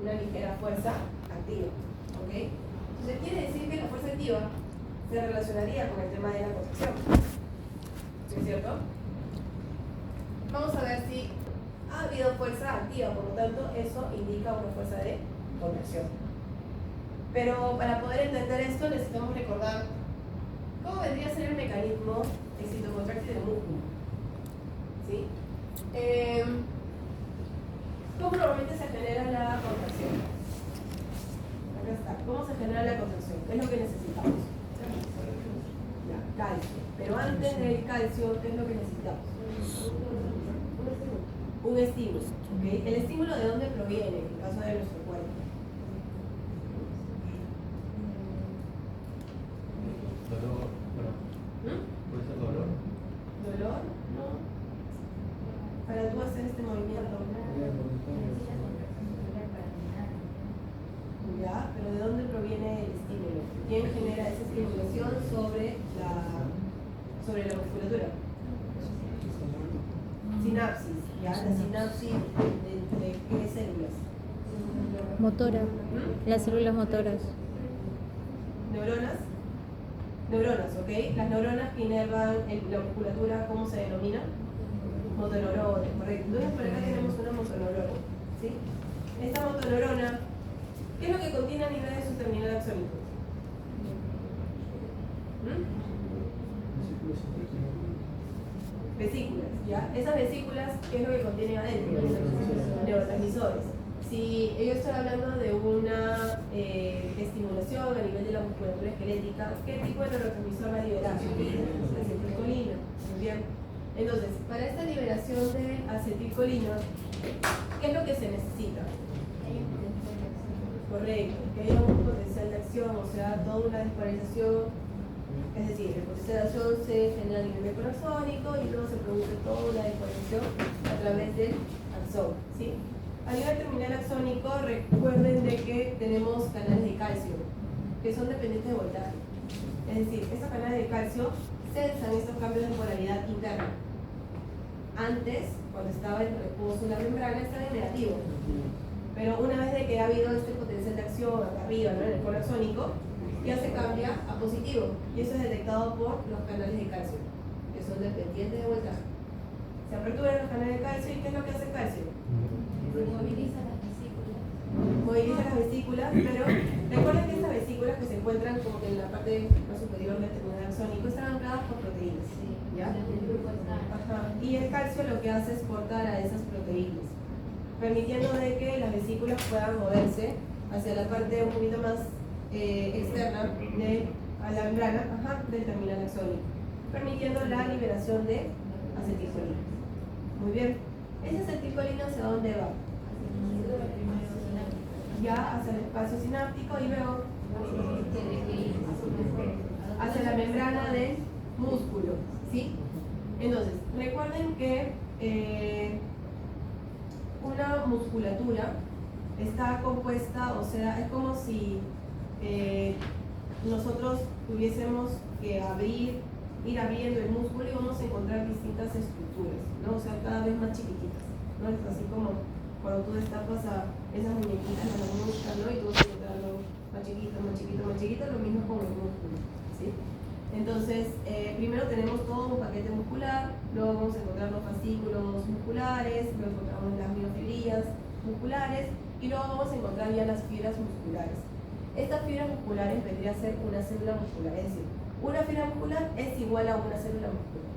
una ligera fuerza activa. ¿Ok? Entonces quiere decir que la fuerza activa se relacionaría con el tema de la contracción. ¿No es cierto? Vamos a ver si ha habido fuerza activa, por lo tanto, eso indica una fuerza de contracción. Pero para poder entender esto, necesitamos recordar cómo vendría a ser el mecanismo excitocontráctil del músculo. ¿Sí? ¿Cómo normalmente se genera la contracción? Acá está. ¿Cómo se genera la contracción? ¿Qué es lo que necesitamos? Ya, calcio. Pero antes del calcio, ¿qué es lo que necesitamos? Un estímulo. ¿Okay? ¿El estímulo de dónde proviene en el caso de nuestro cuerpo? Dolor, bueno, puede ser dolor. ¿Dolor? No. Para tú hacer este movimiento. Ya, pero ¿de dónde proviene el estímulo? ¿Quién genera esa estimulación sobre la musculatura? Sinapsis, ¿ya? La sinapsis de qué células. Motora, las células motoras. Neuronas. Neuronas, ¿ok? Las neuronas que inervan la musculatura, ¿cómo se denomina? Motoneuronas, correcto. Entonces por acá tenemos una motoneurona, ¿sí? Esta motoneurona, ¿qué es lo que contiene a nivel de su terminal axónico? Vesículas, ¿ya? Esas vesículas, ¿qué es lo que contienen adentro? Neurotransmisores. Si yo estoy hablando de una estimulación a nivel de la musculatura esquelética, ¿qué tipo de neurotransmisor va a liberar? Acetilcolina. Muy bien. Entonces, para esta liberación de acetilcolina, ¿qué es lo que se necesita? Correcto, que haya un potencial de acción, o sea, toda una despolarización. Es decir, el potencial de acción se genera a nivel corazónico y luego se produce toda una despolarización a través del axón, ¿sí? A nivel terminal axónico, recuerden de que tenemos canales de calcio, que son dependientes de voltaje. Es decir, estos canales de calcio sensan estos cambios de polaridad interna. Antes, cuando estaba en reposo la membrana, estaba en negativo. Pero una vez de que ha habido este potencial de acción acá arriba, ¿no? En el polo axónico, ya se cambia a positivo. Y eso es detectado por los canales de calcio, que son dependientes de voltaje. Se aperturan los canales de calcio y ¿qué es lo que hace el calcio? Moviliza las vesículas. Moviliza las vesículas, pero recuerden que estas vesículas que se encuentran como que en la parte más superior del terminal axónico están ancladas por proteínas. ¿Ya? Ajá. Y el calcio lo que hace es portar a esas proteínas, permitiendo de que las vesículas puedan moverse hacia la parte un poquito más externa a la membrana del terminal axónico, permitiendo la liberación de acetilcolina. Muy bien. ¿Esa acetilcolina hacia dónde va? Ya hacia el espacio sináptico y luego hacia la membrana del músculo, ¿sí? Entonces, recuerden que una musculatura está compuesta, o sea, es como si nosotros tuviésemos que ir abriendo el músculo y vamos a encontrar distintas estructuras, ¿no? O sea, cada vez más chiquititas, ¿no? Es así como cuando tú destapas a esas muñequitas de la muñeca, ¿no? Y tú vas encontrando más chiquito, más chiquito, más chiquito, lo mismo con el músculo, ¿sí? Entonces, primero tenemos todo un paquete muscular, luego vamos a encontrar los fascículos musculares, luego encontramos las miofibrillas musculares y luego vamos a encontrar ya las fibras musculares. Estas fibras musculares vendría a ser una célula muscular, es decir, una fibra muscular es igual a una célula muscular,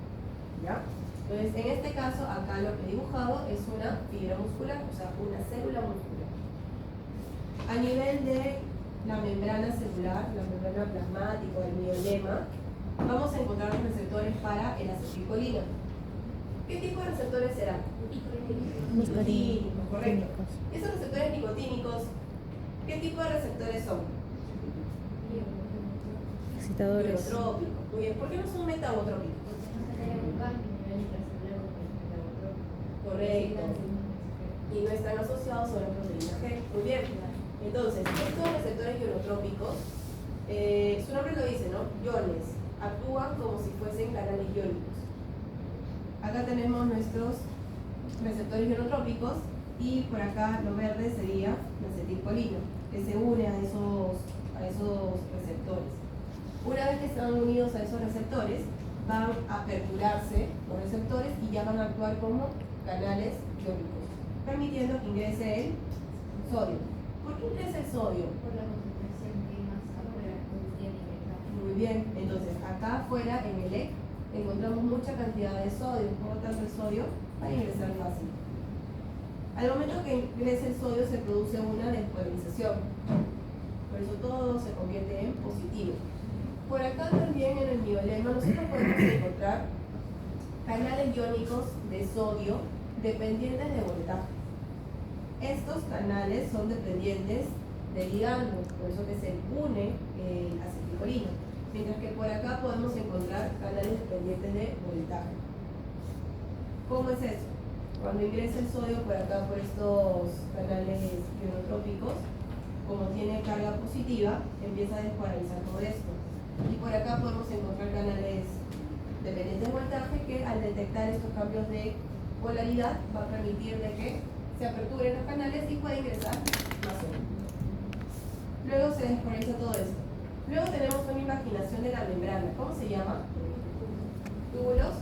¿ya? Entonces, en este caso, acá lo que he dibujado es una fibra muscular, o sea, una célula muscular. A nivel de la membrana celular, la membrana plasmática o el mielema, vamos a encontrar los receptores para el acetilcolina. ¿Qué tipo de receptores serán? Nicotínicos, correcto. Esos receptores nicotínicos, ¿qué tipo de receptores son? Excitadores. Biotrópicos. Muy bien, ¿por qué no son metabotrópicos? Correcto. Y no están asociados a la proteína G. Muy bien. Entonces, estos receptores ionotrópicos, su nombre lo dice, ¿no? Iones. Actúan como si fuesen canales iónicos. Acá tenemos nuestros receptores ionotrópicos y por acá lo verde sería la acetilcolina. acetilcolina, que se une a esos receptores. Una vez que están unidos a esos receptores, van a aperturarse los receptores y ya van a actuar como canales iónicos, permitiendo que ingrese el sodio. ¿Por qué ingresa el sodio? Por la concentración que más ahora tiene que estar. Muy bien, entonces acá afuera en el EC encontramos mucha cantidad de sodio, por lo tanto el sodio va a ingresar fácil. Al momento que ingrese el sodio se produce una despolarización, por eso todo se convierte en positivo. Por acá también en el miolema nosotros podemos encontrar canales iónicos de sodio dependientes de voltaje. Estos canales son dependientes del ligando, por eso que se une el acetilcolina. Mientras que por acá podemos encontrar canales dependientes de voltaje. ¿Cómo es eso? Cuando ingresa el sodio por acá, por estos canales ionotrópicos, como tiene carga positiva, empieza a despolarizar todo esto. Y por acá podemos encontrar canales dependientes de voltaje que al detectar estos cambios de polaridad va a permitir de que se aperturen los canales y pueda ingresar más sodio. Luego se despolariza todo esto. Luego tenemos una imaginación de la membrana. ¿Cómo se llama? Túbulos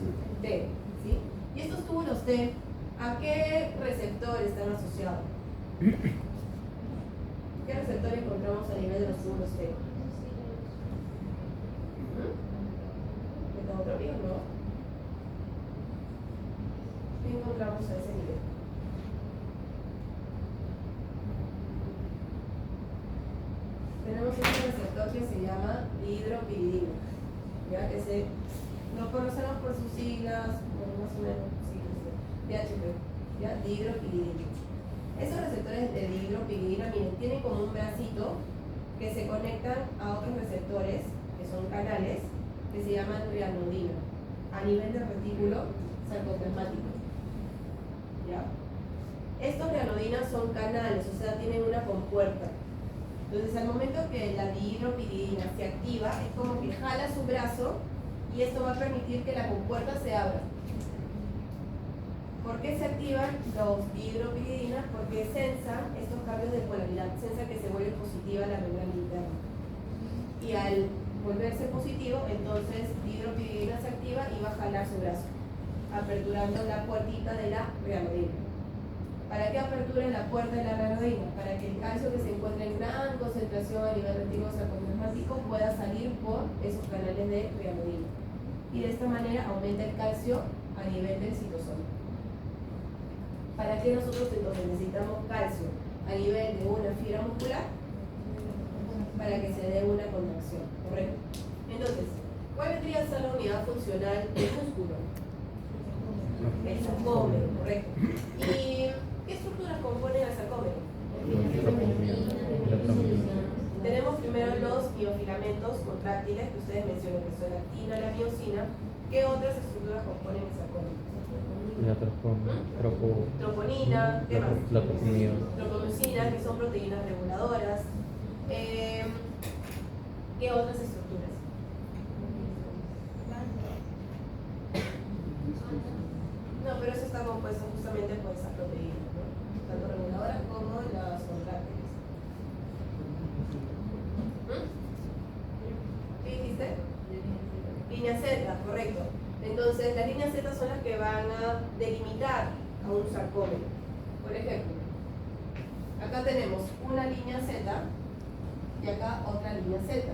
T. ¿Sí? Y estos túbulos T, ¿a qué receptor están asociados? ¿Qué receptor encontramos a nivel de los túbulos T? ¿Metadotropía o no? ¿Qué encontramos a ese nivel? Tenemos un receptor que se llama dihidropiridina, ya que lo conocemos por sus siglas, bueno, más o menos siglas, DHP, ya, dihidropiridina. Esos receptores de dihidropiridina, miren, tienen como un bracito que se conectan a otros receptores, que son canales, que se llaman rianodina, a nivel del retículo sarcoplasmático. ¿Ya? Estos rianodinas son canales, o sea, tienen una compuerta. Entonces, al momento que la dihidropiridina se activa, es como que jala su brazo y esto va a permitir que la compuerta se abra. ¿Por qué se activan los dihidropiridinas? Porque sensan estos cambios de polaridad, sensan que se vuelve positiva la membrana interna. Y al volverse positivo, entonces dihidropiridina se activa y va a jalar su brazo, aperturando la puertita de la rianodina. ¿Para qué apertura la puerta de la rianodina? Para que el calcio que se encuentra en gran concentración a nivel retículo sarcoplasmático pueda salir por esos canales de rianodina. Y de esta manera aumenta el calcio a nivel del citosol. ¿Para qué nosotros entonces necesitamos calcio a nivel de una fibra muscular? Para que se dé una contracción, ¿correcto? Entonces, ¿cuál vendría a ser la unidad funcional del músculo? El sarcómero, correcto. ¿Y qué estructuras componen el sarcómero? Tenemos primero los miofilamentos contráctiles, que ustedes mencionan que son la actina, la miosina. ¿Qué otras estructuras componen el sarcómero? La Troponina, ¿qué más? La troponina. Tropomucina, que son proteínas reguladoras. ¿Qué otras estructuras? No, pero eso está compuesto justamente por esas proteínas, ¿no? Tanto reguladoras como las contráctiles. ¿Qué dijiste? Línea Z, correcto. Entonces, las líneas Z son las que van a delimitar a un sarcómero. Por ejemplo, acá tenemos una línea Z y acá otra línea Z.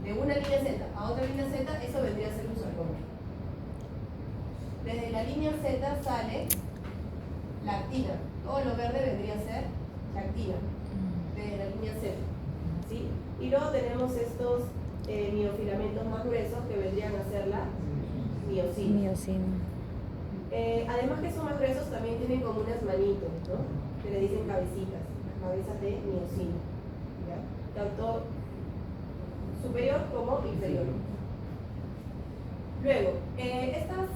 De una línea Z a otra línea Z, eso vendría a ser un sarcómero. Desde la línea Z sale la actina. Todo lo verde vendría a ser la actina. Desde la línea Z. ¿Sí? Y luego tenemos estos miofilamentos más gruesos que vendrían a ser la miosina. Además que son más gruesos, también tienen como unas manitos, ¿no? Que le dicen cabecitas, las cabezas de miosina, ¿ya? Tanto superior como inferior. Luego, estos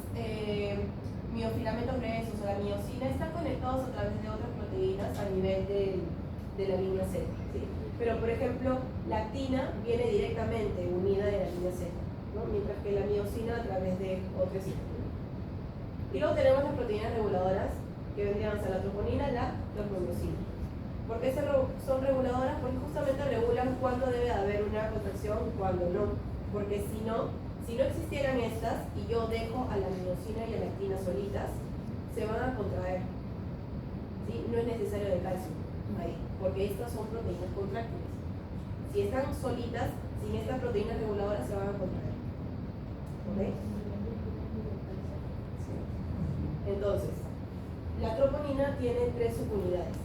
miofilamentos gruesos o la miosina están conectados a través de otras proteínas a nivel de la línea Z, ¿sí? Pero por ejemplo, la actina viene directamente unida de la línea Z, ¿no? Mientras que la miosina a través de otras estructuras. Y luego tenemos las proteínas reguladoras que vendrían a ser la troponina y la tropomucina. ¿Por qué son reguladoras? la contracción, cuándo no. Porque si no existieran estas y yo dejo a la miosina y a la actina solitas, se van a contraer. ¿Sí? No es necesario de calcio ahí, porque estas son proteínas contráctiles. Si están solitas, sin estas proteínas reguladoras se van a contraer. ¿Ok? Entonces, la troponina tiene 3 subunidades.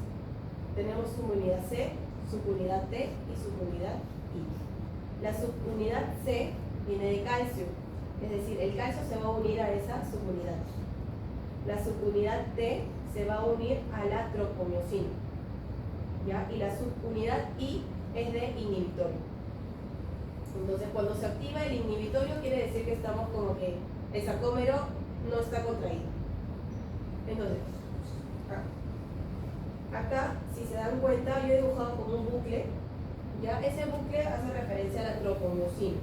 Tenemos subunidad C, subunidad T y subunidad I. La subunidad C viene de calcio, es decir, el calcio se va a unir a esa subunidad. La subunidad T se va a unir a la tropomiosina, ¿ya? Y la subunidad I es de inhibitorio. Entonces, cuando se activa el inhibitorio, quiere decir que estamos como que el sarcómero no está contraído. Entonces, acá, si se dan cuenta, yo he dibujado como un bucle, ¿ya? Ese bucle hace referencia a la tropomiosina.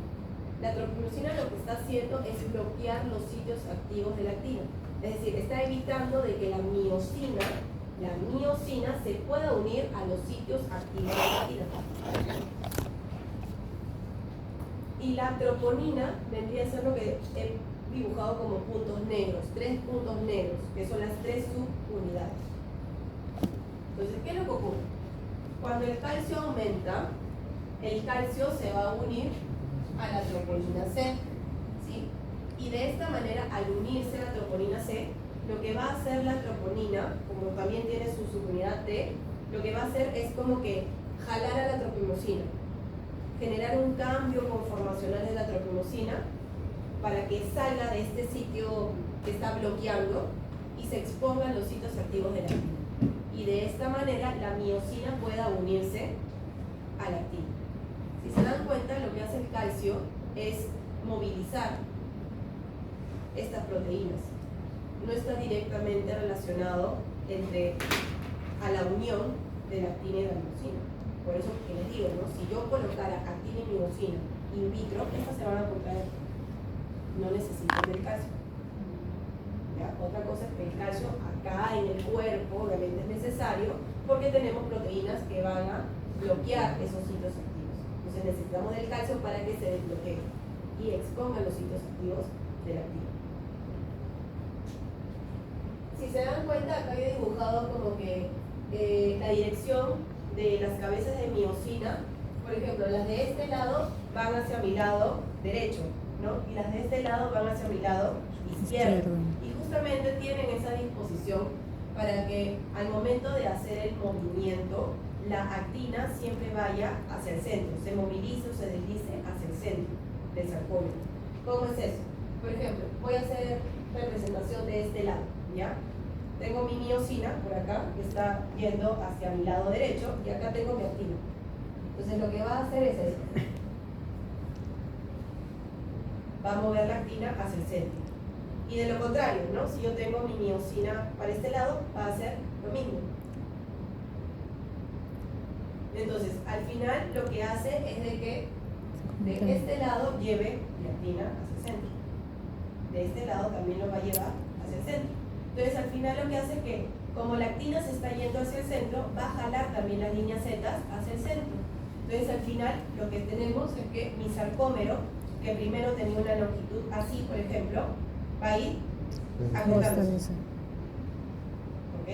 La tropomiosina lo que está haciendo es bloquear los sitios activos de la actina. Es decir, está evitando de que la miosina se pueda unir a los sitios activos de la actina. Y la troponina vendría a ser lo que he dibujado como puntos negros, 3 puntos negros, que son las 3 subunidades. Entonces, ¿qué es lo que ocurre? Cuando el calcio aumenta, el calcio se va a unir a la troponina C, ¿sí? Y de esta manera, al unirse a la troponina C, lo que va a hacer la troponina, como también tiene su subunidad T, lo que va a hacer es como que jalar a la tropomiosina, generar un cambio conformacional de la tropomiosina para que salga de este sitio que está bloqueando y se expongan los sitios activos de la actina. Y de esta manera la miosina pueda unirse a la actina. Si se dan cuenta, lo que hace el calcio es movilizar estas proteínas. No está directamente relacionado a la unión de la actina y la miosina. Por eso que les digo, ¿no? Si yo colocara actina y miosina in vitro, estas se van a contraer. No necesitan del calcio. ¿Ya? Otra cosa es que el calcio acá en el cuerpo obviamente es necesario porque tenemos proteínas que van a bloquear esos sitios activos. Entonces necesitamos del calcio para que se desbloquee y exponga los sitios activos de la actina. Si se dan cuenta, acá he dibujado como que la dirección de las cabezas de miosina. Por ejemplo, las de este lado van hacia mi lado derecho, ¿no? Y las de este lado van hacia mi lado izquierdo. Y justamente tienen esa disposición para que al momento de hacer el movimiento, la actina siempre vaya hacia el centro, se movilice o se deslice hacia el centro del sarcómero. ¿Cómo es eso? Por ejemplo, voy a hacer representación de este lado, ¿ya? Tengo mi miosina por acá, que está yendo hacia mi lado derecho, y acá tengo mi actina. Entonces lo que va a hacer es esto. Va a mover la actina hacia el centro. Y de lo contrario, ¿no? Si yo tengo mi miosina para este lado, va a hacer lo mismo. Entonces, al final lo que hace es de que de este lado lleve la actina hacia el centro. De este lado también lo va a llevar hacia el centro. Entonces, al final lo que hace es que, como la actina se está yendo hacia el centro, va a jalar también las líneas Z hacia el centro. Entonces, al final lo que tenemos es que mi sarcómero, que primero tenía una longitud así, por ejemplo, va a ir acortándose. ¿Ok?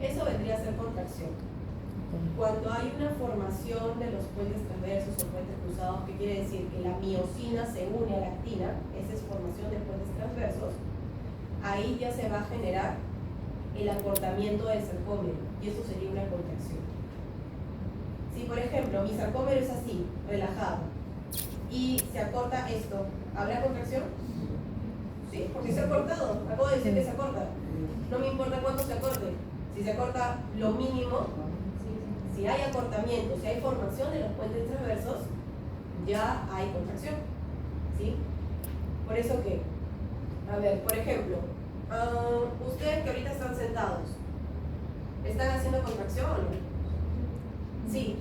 Eso vendría a ser contracción. Cuando hay una formación de los puentes transversos o puentes cruzados, que quiere decir que la miosina se une a la actina, esa es formación de puentes transversos, ahí ya se va a generar el acortamiento del sarcómero, y eso sería una contracción. Si por ejemplo mi sarcómero es así, relajado, y se acorta esto, ¿habrá contracción? Sí, porque se ha cortado, acabo de decir que se acorta. No me importa cuánto se acorte, si se acorta lo mínimo, si hay acortamiento, si hay formación de los puentes transversos, ya hay contracción, ¿sí? Por eso que, a ver, por ejemplo, ustedes que ahorita están sentados, ¿están haciendo contracción o no? Sí.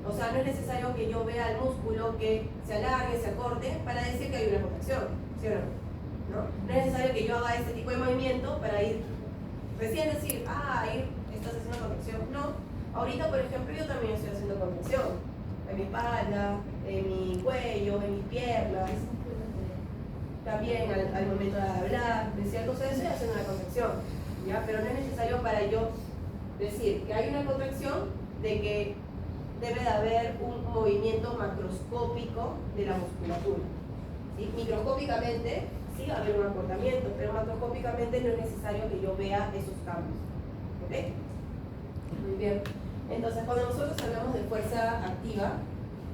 O sea, no es necesario que yo vea el músculo que se alargue, se acorte, para decir que hay una contracción, ¿sí o no? No es necesario que yo haga este tipo de movimiento para ir, recién decir, ahí estás haciendo contracción. No. Ahorita, por ejemplo, yo también estoy haciendo contracción en mi espalda, en mi cuello, en mis piernas, también al momento de hablar, ¿de cierto? O sea, estoy haciendo una contracción, ¿ya? Pero no es necesario para yo decir que hay una contracción de que debe de haber un movimiento macroscópico de la musculatura, ¿sí? Microscópicamente sí va a haber un acortamiento, pero macroscópicamente no es necesario que yo vea esos cambios, ¿ok? Muy bien. Entonces, cuando nosotros hablamos de fuerza activa,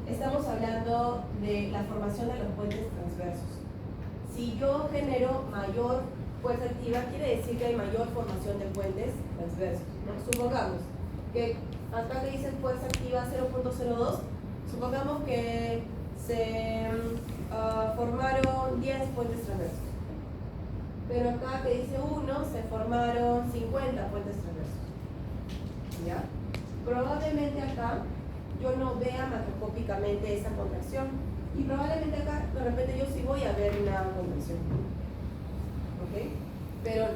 estamos hablando de la formación de los puentes transversos. Si yo genero mayor fuerza activa, quiere decir que hay mayor formación de puentes transversos, ¿no? Supongamos que acá que dice fuerza activa 0.02, supongamos que se formaron 10 puentes transversos. Pero acá que dice 1, se formaron 50 puentes transversos. ¿Ya? Probablemente acá yo no vea macroscópicamente esa contracción. Y probablemente acá, de repente, yo sí voy a ver una contracción. ¿Ok? Pero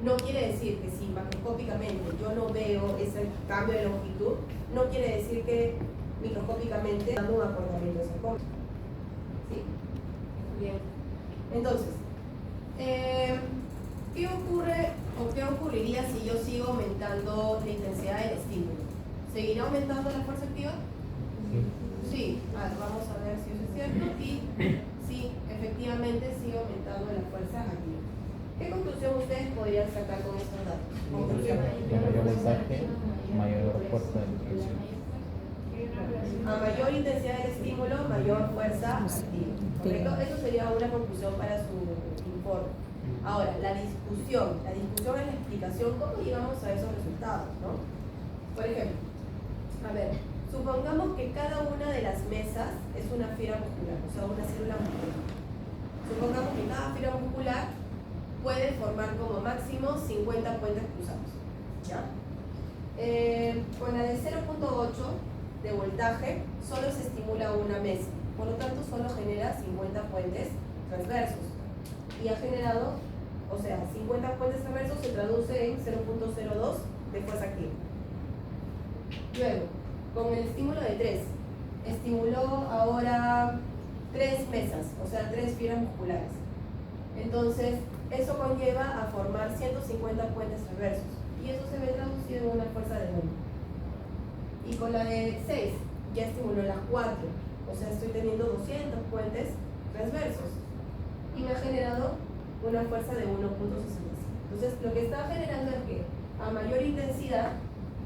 no quiere decir que si macroscópicamente yo no veo ese cambio de longitud, no quiere decir que microscópicamente dando un acortamiento de esa contracción. ¿Sí? Bien. Entonces, ¿qué ocurre o qué ocurriría si yo sigo aumentando la intensidad del estímulo? ¿Seguirá aumentando la fuerza activa? Sí. Vamos a ver si eso es cierto. Y sí, efectivamente sigue aumentando la fuerza activa. ¿Qué conclusión ustedes podrían sacar con estos datos? Conclusión. Mayor voltaje, mayor fuerza de contracción. A mayor intensidad del estímulo, mayor fuerza activa. ¿Correcto? Eso sería una conclusión para su informe. Ahora, la discusión es la explicación, ¿cómo llegamos a esos resultados? ¿No? Por ejemplo, a ver, supongamos que cada una de las mesas es una fibra muscular, o sea, una célula muscular. Supongamos que cada fibra muscular puede formar como máximo 50 puentes cruzados. ¿Ya? Con la de 0.8 de voltaje, solo se estimula una mesa, por lo tanto solo genera 50 puentes transversos. Y ha generado, o sea, 50 puentes transversos se traduce en 0.02 de fuerza activa. Luego, con el estímulo de 3, estimuló ahora 3 mesas, o sea, 3 fibras musculares. Entonces, eso conlleva a formar 150 puentes transversos. Y eso se ve traducido en una fuerza de 1. Y con la de 6, ya estimuló las 4. O sea, estoy teniendo 200 puentes transversos. Y me ha generado una fuerza de 1.65. Entonces, lo que está generando es que a mayor intensidad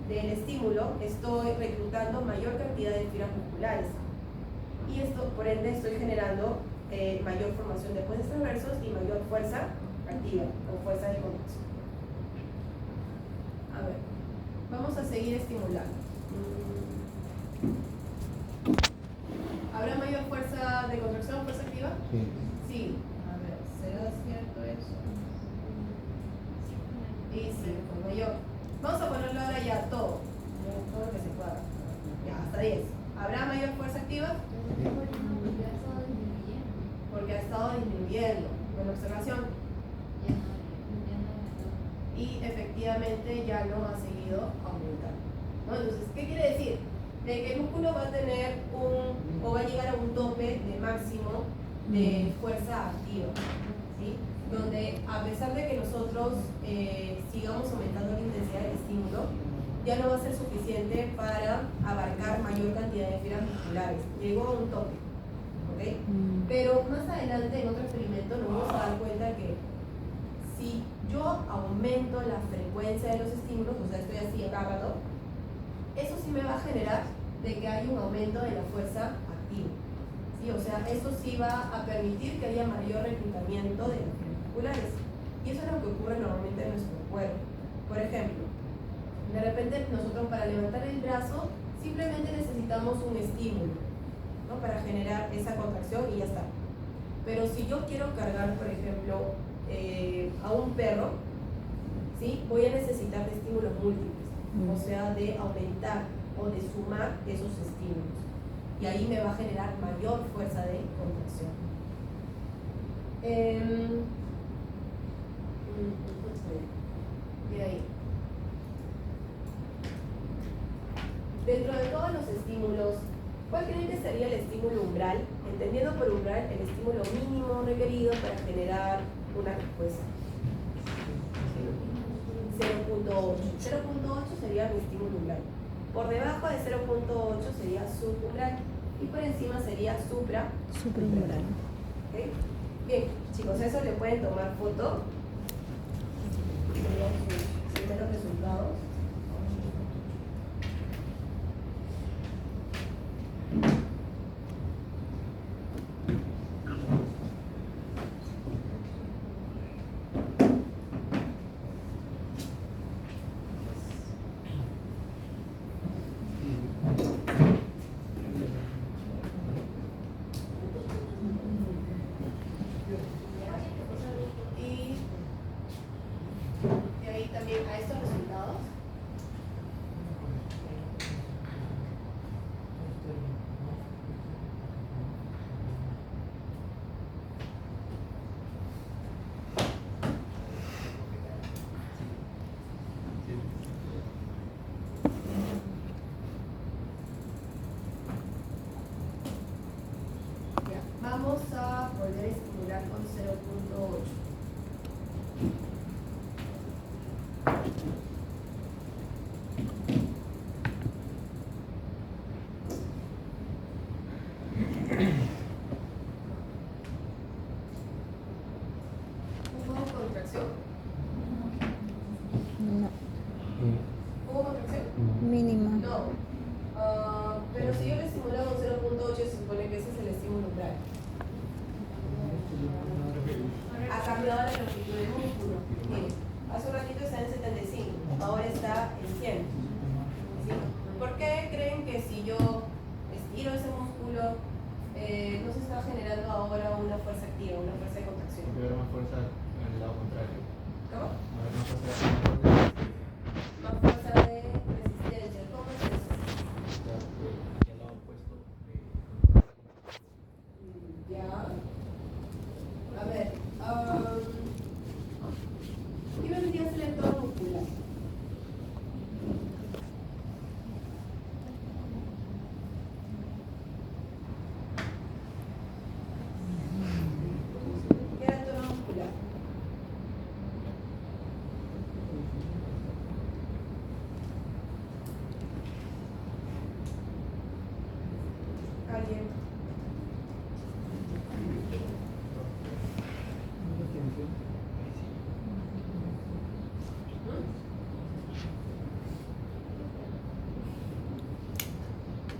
del estímulo estoy reclutando mayor cantidad de fibras musculares. Y esto, por ende, estoy generando mayor formación de puentes transversos y mayor fuerza activa o fuerza de contracción. A ver, vamos a seguir estimulando. ¿Habrá mayor fuerza de contracción, fuerza activa? Sí. Sí. A ver, ¿será cierto eso? Y sí, con mayor. Vamos a ponerlo ahora ya todo lo que se pueda. Ya, hasta 10. ¿Habrá mayor fuerza activa? Porque ha estado disminuyendo. Buena observación. Y efectivamente ya no ha seguido aumentando, ¿no? Entonces, ¿qué quiere decir? De que el músculo va a tener o va a llegar a un tope de máximo de fuerza activa, ¿sí? Donde a pesar de que nosotros sigamos aumentando la intensidad del estímulo, ya no va a ser suficiente para abarcar mayor cantidad de fibras musculares. Llegó a un tope, ¿ok? Pero más adelante en otro experimento nos vamos a dar cuenta que si yo aumento la frecuencia de los estímulos, o sea, estoy así acá rato, eso sí me va a generar de que hay un aumento de la fuerza activa, ¿sí? O sea, eso sí va a permitir que haya mayor reclutamiento de las fibras musculares. Y eso es lo que ocurre normalmente en nuestro cuerpo. Por ejemplo, de repente nosotros para levantar el brazo simplemente necesitamos un estímulo, ¿no? Para generar esa contracción y ya está. Pero si yo quiero cargar, por ejemplo, a un perro, ¿sí? Voy a necesitar de estímulos múltiples, o sea, de aumentar o de sumar esos estímulos. Y ahí me va a generar mayor fuerza de contracción. De ahí. Dentro de todos los estímulos ¿Cuál creen que sería el estímulo umbral? Entendiendo por umbral el estímulo mínimo requerido para generar una respuesta. 0.8. 0.8 sería mi estímulo umbral. Por debajo de 0.8 sería subumbral y por encima sería Supraumbral. ¿Ok? Bien, chicos, eso le pueden tomar foto. Serían sus primeros resultados. Y de ahí también a estos resultados. Ya, vamos a volver a estimular con 0.8. ¿Hubo contracción? No. ¿Hubo contracción? Mínima. No. Pero si yo le estimulaba con 0.8, se supone que ese es el estímulo umbral. Ha cambiado la longitud del músculo. Miren, hace un ratito estaba en 75, ahora está en 100. ¿Sí? ¿Por qué creen que si yo estiro ese músculo, no se está generando ahora una fuerza activa, una fuerza de contracción? Porque haber más fuerza en el lado contrario. ¿Cómo? Haber más fuerza Más fuerza de resistencia. ¿Cómo es eso? hacia el lado opuesto. Ya. A ver. ¿Qué vendría a ser el tono muscular? ¿Qué era el tono muscular? ¿Alguien?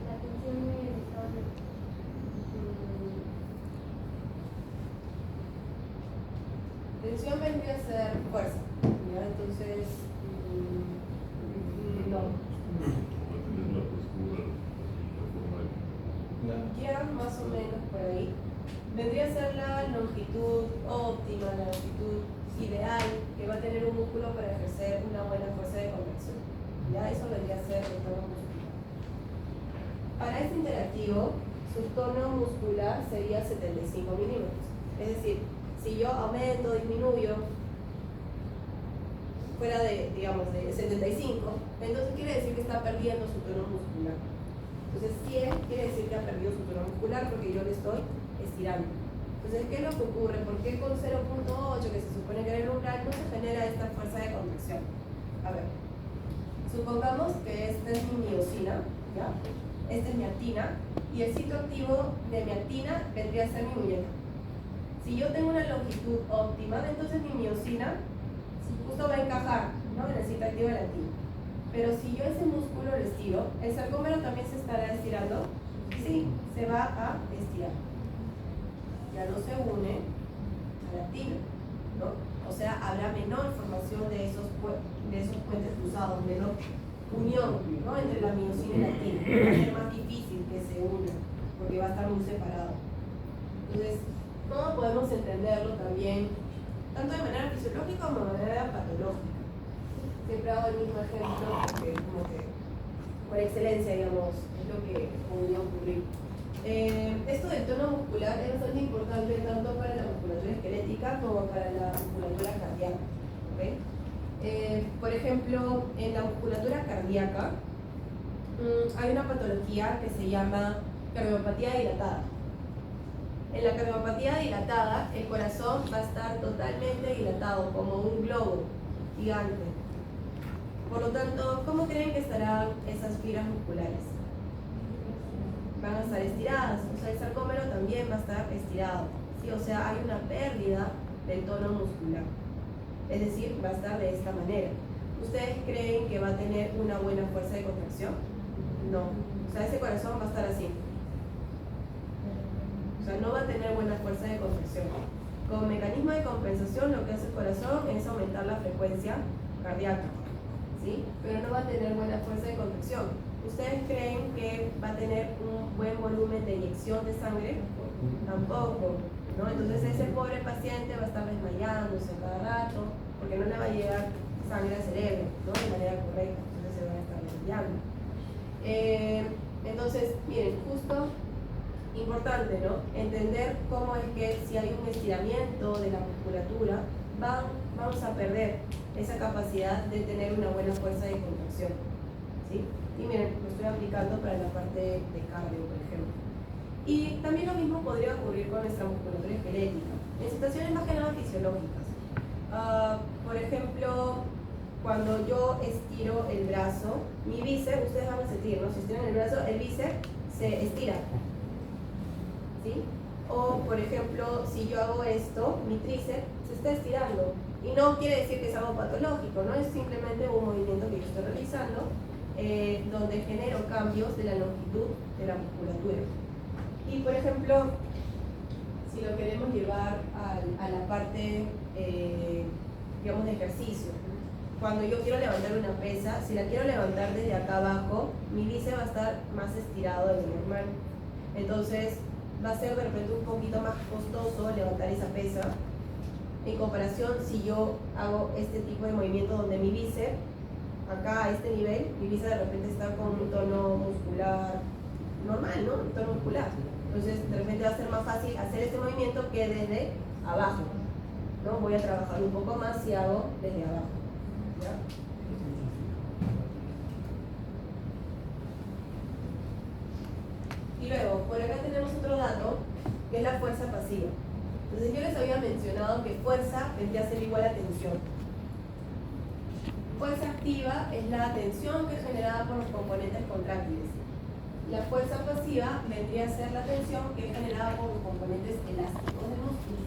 La tensión en el estado de Tensión vendría a ser fuerza. ¿Ya? Entonces, no. Ya más o menos por ahí. Vendría a ser la longitud óptima, la longitud ideal que va a tener un músculo para ejercer una buena fuerza de contracción. Ya eso vendría a ser el tono muscular. Para este interactivo, su tono muscular sería 75 milímetros. Es decir, si yo aumento, disminuyo, fuera de, digamos, de 75, entonces quiere decir que está perdiendo su tono muscular. Entonces 100 quiere decir que ha perdido su tono muscular porque yo le estoy estirando. Entonces, ¿qué es lo que ocurre? ¿Por qué con 0.8, que se supone que era el umbral, no se genera esta fuerza de contracción? A ver, supongamos que esta es mi miosina, ¿ya? Esta es mi actina, y el sitio activo de mi actina vendría a ser mi muñeca. Si yo tengo una longitud óptima, entonces mi miosina justo va a encajar, ¿no?, en el sitio activo de la actina. Pero si yo ese músculo lo estiro, ¿el sarcómero también se estará estirando? Sí, se va a estirar. Ya no se une a la actina, ¿no? O sea, habrá menor formación de esos puentes cruzados, menor unión, ¿no?, entre la miosina y la actina. Va a ser más difícil que se una, porque va a estar muy separado. Entonces, ¿cómo podemos entenderlo también, tanto de manera fisiológica como de manera patológica? Siempre hago el mismo ejemplo porque como que por excelencia, digamos, es lo que podría ocurrir. Esto del tono muscular es bastante importante tanto para la musculatura esquelética como para la musculatura cardíaca. ¿Okay? Por ejemplo, en la musculatura cardíaca hay una patología que se llama cardiopatía dilatada. En la cardiopatía dilatada, el corazón va a estar totalmente dilatado, como un globo gigante. Por lo tanto, ¿cómo creen que estarán esas fibras musculares? Van a estar estiradas, o sea, el sarcómero también va a estar estirado, ¿sí? O sea, hay una pérdida del tono muscular, es decir, va a estar de esta manera. ¿Ustedes creen que va a tener una buena fuerza de contracción? No, o sea, ese corazón va a estar así, o sea, no va a tener buena fuerza de contracción. Con mecanismo de compensación, lo que hace el corazón es aumentar la frecuencia cardíaca, ¿sí? Pero no va a tener buena fuerza de contracción. ¿Ustedes creen que va a tener un buen volumen de inyección de sangre? Tampoco, ¿no? Entonces ese pobre paciente va a estar desmayándose cada rato porque no le va a llegar sangre al cerebro, ¿no? De manera correcta, entonces se va a estar desmayando. Entonces, miren, justo importante, ¿no? Entender cómo es que si hay un estiramiento de la musculatura, vamos a perder esa capacidad de tener una buena fuerza de contracción, ¿sí? Y miren, lo estoy aplicando para la parte de cardio, por ejemplo. Y también lo mismo podría ocurrir con nuestra musculatura esquelética, en situaciones más que nada fisiológicas. Por ejemplo, cuando yo estiro el brazo, mi bíceps, ustedes van a sentir, ¿no? Si estiran el brazo, el bíceps se estira, ¿sí? O, por ejemplo, si yo hago esto, mi tríceps se está estirando. Y no quiere decir que es algo patológico, ¿no? Es simplemente un movimiento que yo estoy realizando donde genero cambios de la longitud de la musculatura. Y, por ejemplo, si lo queremos llevar a la parte, digamos, de ejercicio, cuando yo quiero levantar una pesa, si la quiero levantar desde acá abajo, mi bíceps va a estar más estirado de lo normal. Entonces, va a ser de repente un poquito más costoso levantar esa pesa en comparación si yo hago este tipo de movimiento donde mi bíceps, acá a este nivel, mi bíceps de repente está con un tono muscular normal, ¿no? Un tono muscular. Entonces, de repente va a ser más fácil hacer este movimiento que desde abajo, ¿no? Voy a trabajar un poco más si hago desde abajo, ¿ya? Y luego, por acá tenemos otro dato, que es la fuerza pasiva. Entonces yo les había mencionado que fuerza vendría a ser igual a tensión. Fuerza activa es la tensión que es generada por los componentes contráctiles. La fuerza pasiva vendría a ser la tensión que es generada por los componentes elásticos del músculo.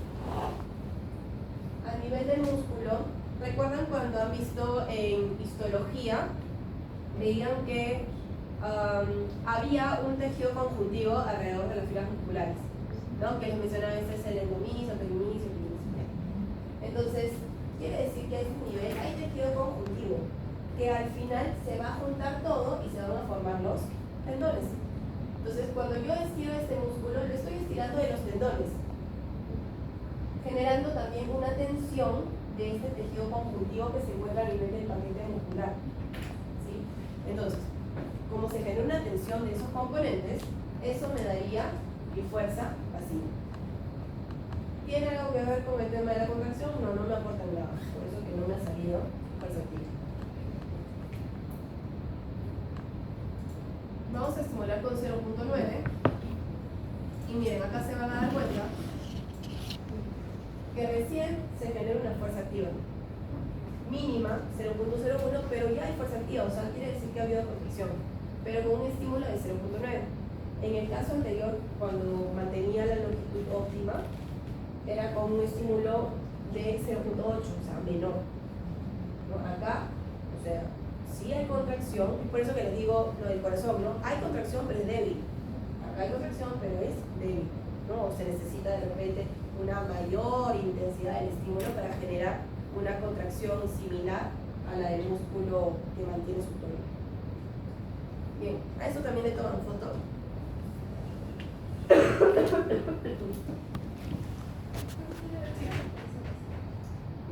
A nivel del músculo, ¿recuerdan cuando han visto en histología? Veían que había un tejido conjuntivo alrededor de las fibras musculares, ¿no? Que les mencionaba, este es el endomisio, el perimisio, el epidisio. Entonces, quiere decir que a ese nivel hay tejido conjuntivo, que al final se va a juntar todo y se van a formar los tendones. Entonces, cuando yo estiro este músculo, lo estoy estirando de los tendones, generando también una tensión de este tejido conjuntivo que se encuentra a nivel del paquete muscular, ¿sí? Entonces, como se genera una tensión de esos componentes, eso me daría mi fuerza pasiva. ¿Tiene algo que ver con el tema de la contracción? No, no me aporta nada, por eso que no me ha salido fuerza activa. Vamos a estimular con 0.9 y miren, acá se van a dar cuenta que recién se genera una fuerza activa mínima, 0.01, pero ya hay fuerza activa, o sea, quiere decir que ha habido contracción, pero con un estímulo de 0.9. En el caso anterior, cuando mantenía la longitud óptima, era con un estímulo de 0.8, o sea, menor, ¿no? Acá, o sea, sí hay contracción, es por eso que les digo lo del corazón, ¿no? Hay contracción, pero es débil. Acá hay contracción, pero es débil, ¿no? O se necesita de repente una mayor intensidad del estímulo para generar una contracción similar a la del músculo que mantiene su tono. Bien, a eso también le toman foto.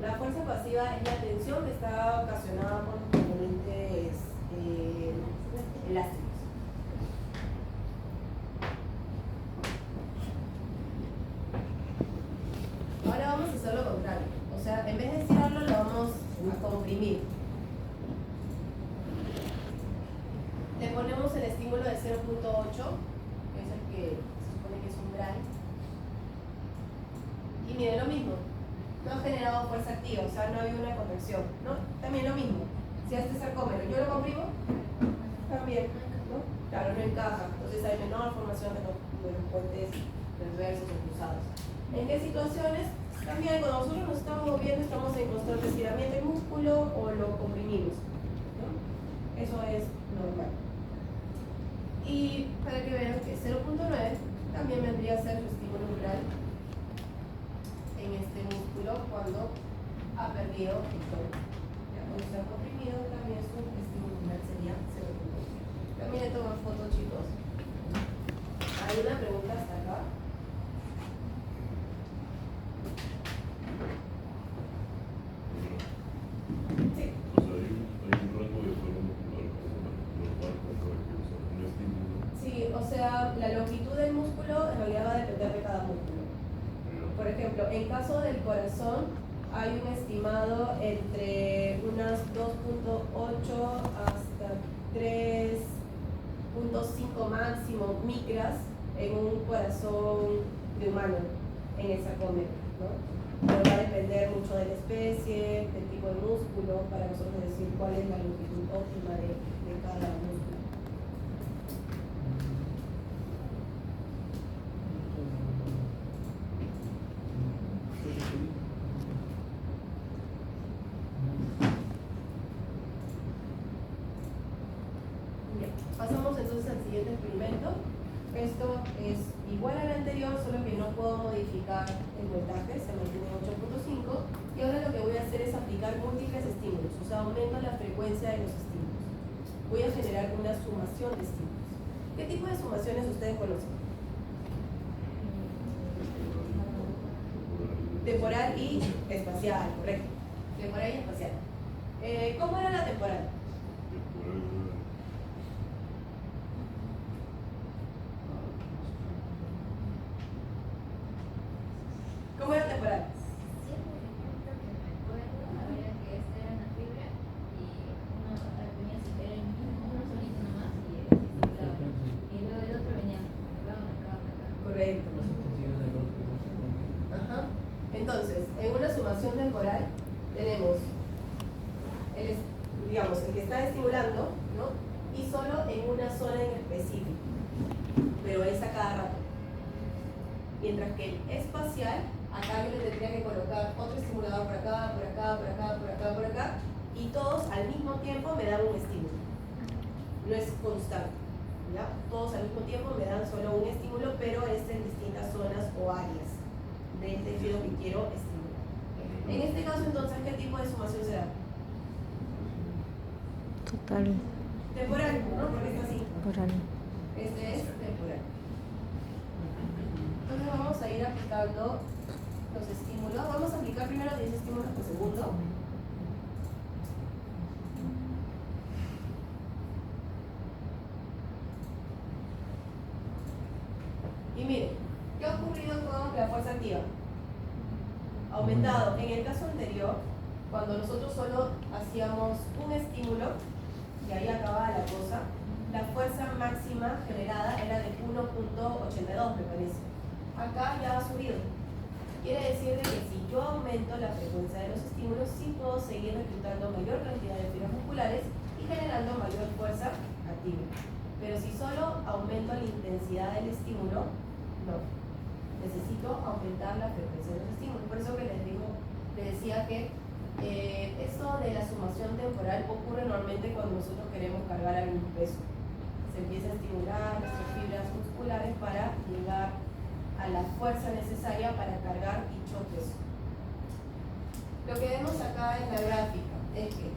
La fuerza pasiva es la tensión que está ocasionada por los componentes elásticos. Ahora vamos a hacer lo contrario. O sea, en vez de estirarlo, lo vamos a comprimir. Le ponemos el estímulo de 0.8, que es el que se supone que es umbral. Y miren lo mismo, no ha generado fuerza activa, o sea, no hay una contracción, ¿no? También lo mismo, si a este sarcómero yo lo comprimo, también, ¿no? Claro, no encaja, entonces hay menor formación de los puentes transversos o cruzados. ¿En qué situaciones? También cuando nosotros nos estamos moviendo, estamos en constante estiramiento del músculo o lo comprimimos, ¿no? Eso es normal. Y para que vean que 0.9 también vendría a ser su estímulo umbral en este músculo cuando ha perdido el tono. Ya cuando está comprimido, también su estímulo umbral sería 0.9. También le toman fotos, chicos. ¿Hay una pregunta hasta acá? Sí. O sea, hay un rango de tono muscular normal con cada que usa un estímulo. Sí, o sea, la longitud del músculo en realidad va a depender de cada músculo. Por ejemplo, en caso del corazón, hay un estimado entre unas 2.8 hasta 3.5 máximo micras en un corazón de humano, en el sarcómero, ¿no? Pero va a depender mucho de la especie, del tipo de músculo, para nosotros decir cuál es la longitud óptima de cada músculo. Bien, pasamos entonces al siguiente experimento. Esto es igual al anterior, solo que no puedo modificar el voltaje, se mantiene en 8.5. Y ahora lo que voy a hacer es aplicar múltiples estímulos, o sea, aumento la frecuencia de los estímulos. Voy a generar una sumación de estímulos. ¿Qué tipo de sumaciones ustedes conocen? Temporal y espacial, correcto. Temporal y espacial. ¿Cómo era la temporal? ¿Cómo era temporal? Sí, por ejemplo, que me acuerdo, había que esta era una fibra y uno venía a sacar el mismo, uno solito nomás y estimulaba. Y luego el otro venía acá. Correcto. Ajá. Entonces, en una sumación temporal tenemos digamos, el que está estimulando, ¿no? Y solo en una zona en específico, pero es a cada rato. Mientras que el espacial, acá yo le tendría que colocar otro estimulador por acá, por acá, por acá, por acá, por acá, y todos al mismo tiempo me dan un estímulo. No es constante, ¿ya? Todos al mismo tiempo me dan solo un estímulo, pero es en distintas zonas o áreas del tejido que quiero estimular. En este caso, entonces, ¿qué tipo de sumación será? Total. Temporal, ¿no? Porque está así. Temporal. Este es temporal. Entonces vamos a ir aplicando los estímulos. Vamos a aplicar primero 10 estímulos por segundo. Y miren, ¿qué ha ocurrido con la fuerza activa? Aumentado. En el caso anterior, cuando nosotros solo hacíamos un estímulo, y ahí acababa la cosa, la fuerza máxima generada era de 1.82, me parece. Acá ya ha subido. Quiere decir de que si yo aumento la frecuencia de los estímulos, sí puedo seguir reclutando mayor cantidad de fibras musculares y generando mayor fuerza activa. Pero si solo aumento la intensidad del estímulo, no. Necesito aumentar la frecuencia de los estímulos. Por eso que les decía que esto de la sumación temporal ocurre normalmente cuando nosotros queremos cargar algún peso. Se empieza a estimular nuestras fibras musculares para llegar a la fuerza necesaria para cargar dicho peso. Lo que vemos acá en la gráfica es que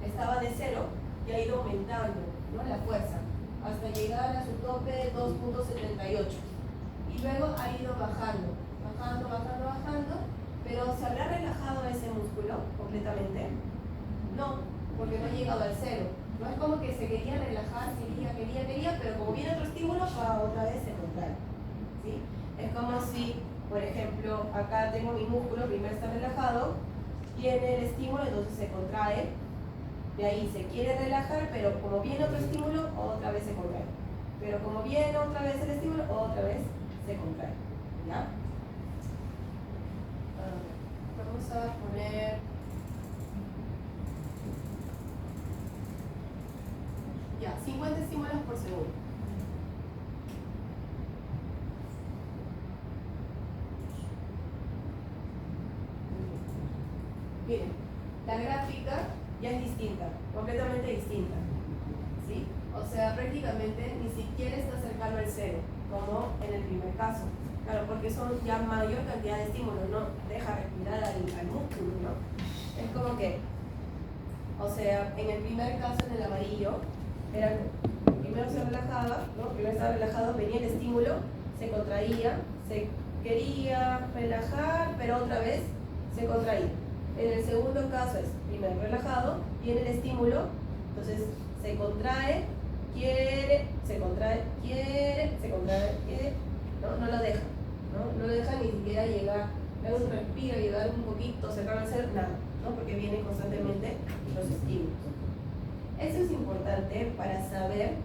estaba de 0 y ha ido aumentando, ¿no?, la fuerza hasta llegar a su tope de 2.78 y luego ha ido bajando, pero ¿se habrá relajado ese músculo completamente? No, porque no ha llegado al 0. No es como que se quería relajar, quería, pero como viene otro estímulo, va otra vez se contrae, ¿sí? Es como si, por ejemplo, acá tengo mi músculo, primero está relajado, viene el estímulo, entonces se contrae, de ahí se quiere relajar, pero como viene otro estímulo, otra vez se contrae. Pero pero como viene otra vez el estímulo, otra vez se contrae. ¿Ya? Vamos a poner ya 50 estímulos por segundo. Miren, la gráfica ya es distinta, completamente distinta, ¿sí? O sea, prácticamente ni siquiera está cercano al cero, como en el primer caso. Claro, porque son ya mayor cantidad de estímulos, no deja respirar al músculo, ¿no? Es como que, o sea, en el primer caso, en el amarillo, era, primero se relajaba, ¿no? Primero estaba relajado, venía el estímulo, se contraía, se quería relajar, pero otra vez se contraía. En el segundo caso es primero relajado, viene el estímulo, entonces se contrae, quiere, se contrae, quiere, se contrae, quiere, no lo deja, no lo deja ni siquiera llegar, da un respiro, llegar un poquito, cercano al cero, nada, ¿no? Porque vienen constantemente los estímulos. Eso es importante para saber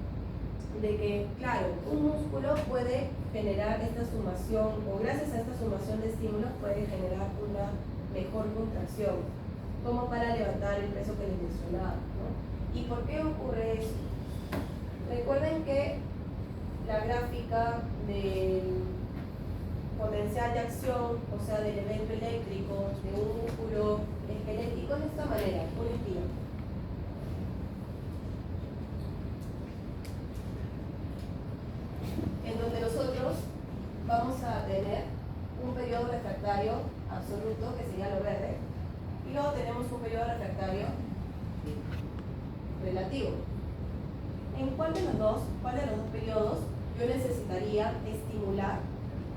de que, claro, un músculo puede generar esta sumación, o gracias a esta sumación de estímulos puede generar una mejor contracción, como para levantar el peso que les mencionaba, ¿no? ¿Y por qué ocurre eso? Recuerden que la gráfica del potencial de acción, o sea, del evento eléctrico de un músculo esquelético es de esta manera, una espiral. En donde nosotros vamos a tener un periodo refractario absoluto, que sería lo verde, y luego tenemos un periodo refractario relativo. ¿En cuál de los dos periodos yo necesitaría estimular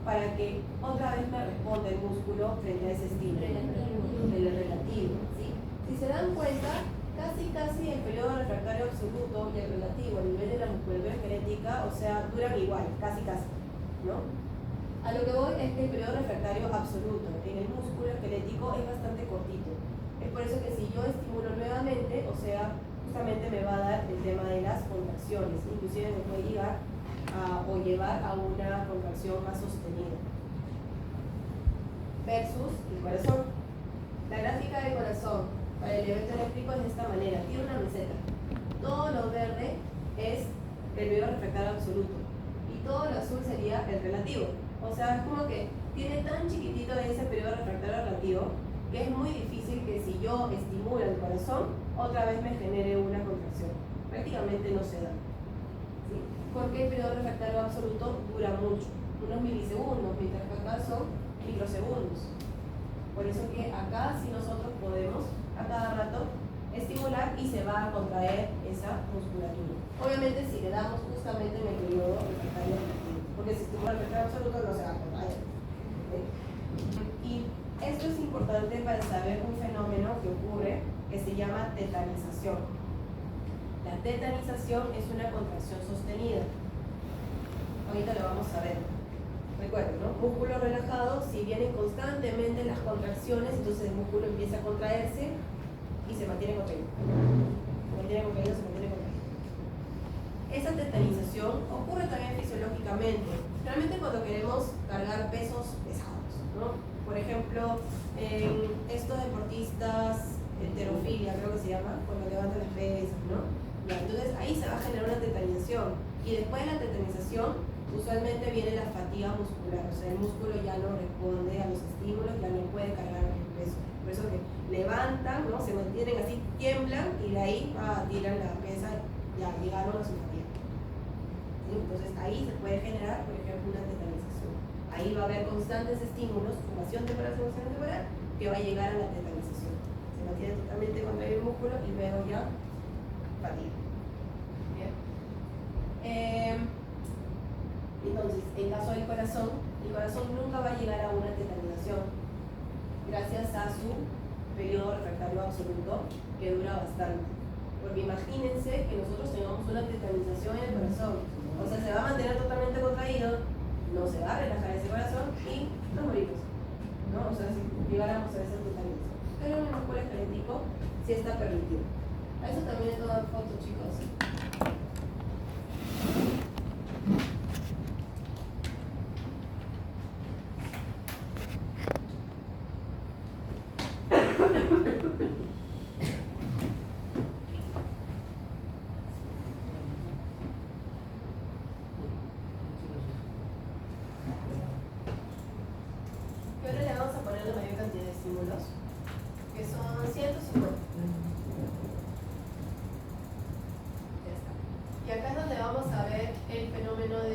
para que otra vez me responda el músculo frente a ese estímulo? El relativo, ¿sí? Si se dan cuenta, casi el periodo refractario absoluto y el relativo a nivel de la musculatura esquelética, o sea, duran igual, casi, ¿no? A lo que voy es que el periodo refractario absoluto en el músculo esquelético es bastante cortito. Es por eso que si yo estimulo nuevamente, o sea, justamente me va a dar el tema de las contracciones, inclusive me puede llegar o llevar a una contracción más sostenida. Versus el corazón. La gráfica del corazón para el evento eléctrico es de esta manera, tiene una meseta. Todo lo verde es el periodo refractario absoluto y todo lo azul sería el relativo. O sea, es como que tiene tan chiquitito ese periodo refractario relativo que es muy difícil que si yo estimulo el corazón, otra vez me genere una contracción. Prácticamente no se da. ¿Sí? Porque el periodo refractario absoluto dura mucho, unos milisegundos, mientras que acá son microsegundos. Por eso que acá sí nosotros podemos a cada rato estimular y se va a contraer esa musculatura. Obviamente si le damos justamente en el periodo refractario relativo, porque si estimula el refractario absoluto no se va a contraer. ¿Okay? Y esto es importante para saber un fenómeno que ocurre que se llama tetanización. La tetanización es una contracción sostenida. Ahorita lo vamos a ver. Recuerden, ¿no? Músculo relajado, si vienen constantemente las contracciones, entonces el músculo empieza a contraerse y se mantiene contraído. Se mantiene contraído. Esa tetanización ocurre también fisiológicamente. Realmente cuando queremos cargar pesos pesados, ¿no? Por ejemplo, estos deportistas, halterofilia creo que se llama, cuando levantan las pesas, ¿no? Ya, entonces ahí se va a generar una tetanización y después de la tetanización usualmente viene la fatiga muscular, o sea el músculo ya no responde a los estímulos, ya no puede cargar el peso, por eso que levantan, ¿no? Se mantienen así, tiemblan y de ahí tiran la pesa, ya llegaron a su fatiga. ¿Sí? Entonces ahí se puede generar, por ejemplo, una tetanización. Ahí va a haber constantes estímulos, sumación temporal, que va a llegar a la tetanización. Se mantiene totalmente contraído el músculo y luego ya fatiga. Bien. Entonces, en caso del corazón, el corazón nunca va a llegar a una tetanización gracias a su periodo refractario absoluto que dura bastante. Porque imagínense que nosotros tengamos una tetanización en el corazón, o sea, se va a mantener totalmente contraído, no se va a relajar ese corazón y nos morimos, ¿no? O sea, si llegáramos a esa tetanización. Pero en el músculo esquelético sí está permitido. A eso también es toda foto, chicos.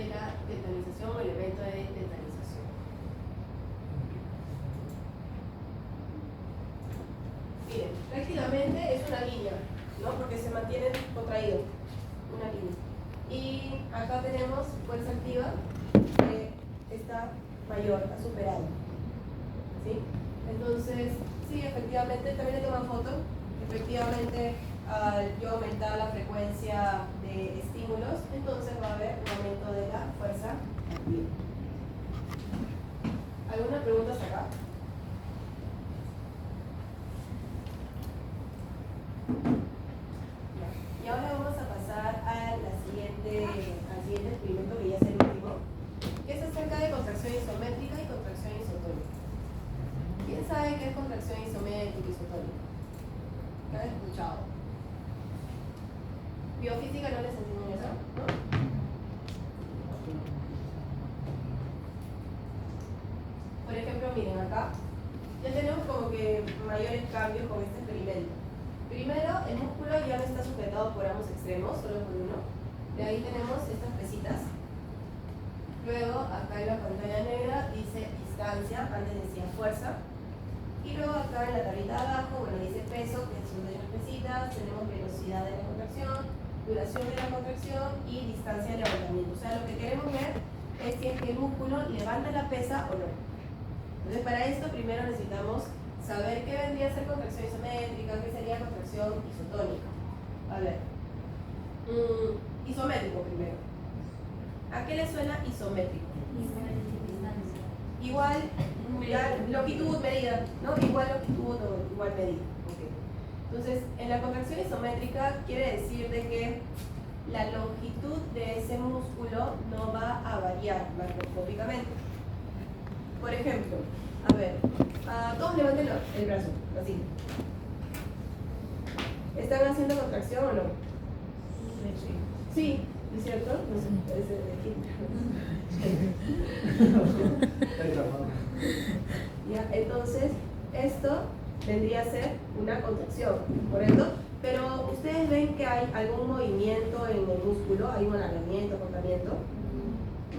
de la tetanización o el evento de tetanización. Miren, prácticamente es una línea, ¿no? Porque se mantiene contraído, una línea. Y acá tenemos fuerza activa que está mayor, ha superado. ¿Sí? Entonces, sí, efectivamente, también le toman foto. Efectivamente, al yo aumentar la frecuencia de estímulos, entonces va a haber un aumento de la fuerza activa. ¿Alguna pregunta hasta acá? Y ahora vamos a pasar al siguiente experimento, que ya es el último, que es acerca de contracción isométrica y contracción isotónica. ¿Quién sabe qué es contracción isométrica y isotónica? ¿Qué han escuchado? ¿Biofísica no les enseñan eso? ¿No? Por ejemplo, miren acá, ya tenemos como que mayores cambios con este experimento. Primero, el músculo ya no está sujetado por ambos extremos, solo por uno. De ahí tenemos estas pesitas. Luego, acá en la pantalla negra dice distancia, antes decía fuerza. Y luego acá en la tablita de abajo, bueno, dice peso, que son de las pesitas, tenemos velocidad de la contracción, duración de la contracción y distancia de levantamiento. O sea, lo que queremos ver es si es que el músculo levanta la pesa o no. Entonces, para esto primero necesitamos saber qué vendría a ser contracción isométrica, qué sería contracción isotónica. A ver. Isométrico primero. ¿A qué le suena isométrico? Igual, longitud, medida, ¿no? Igual longitud o igual medida. Okay. Entonces, en la contracción isométrica quiere decir de que la longitud de ese músculo no va a variar macroscópicamente. Por ejemplo, a ver, todos levanten el brazo, así. ¿Están haciendo contracción o no? Sí, ¿es cierto? No sé, parece de aquí. Ya, entonces, esto vendría a ser una contracción, ¿correcto? Pero ustedes ven que hay algún movimiento en el músculo, hay un alargamiento, acortamiento.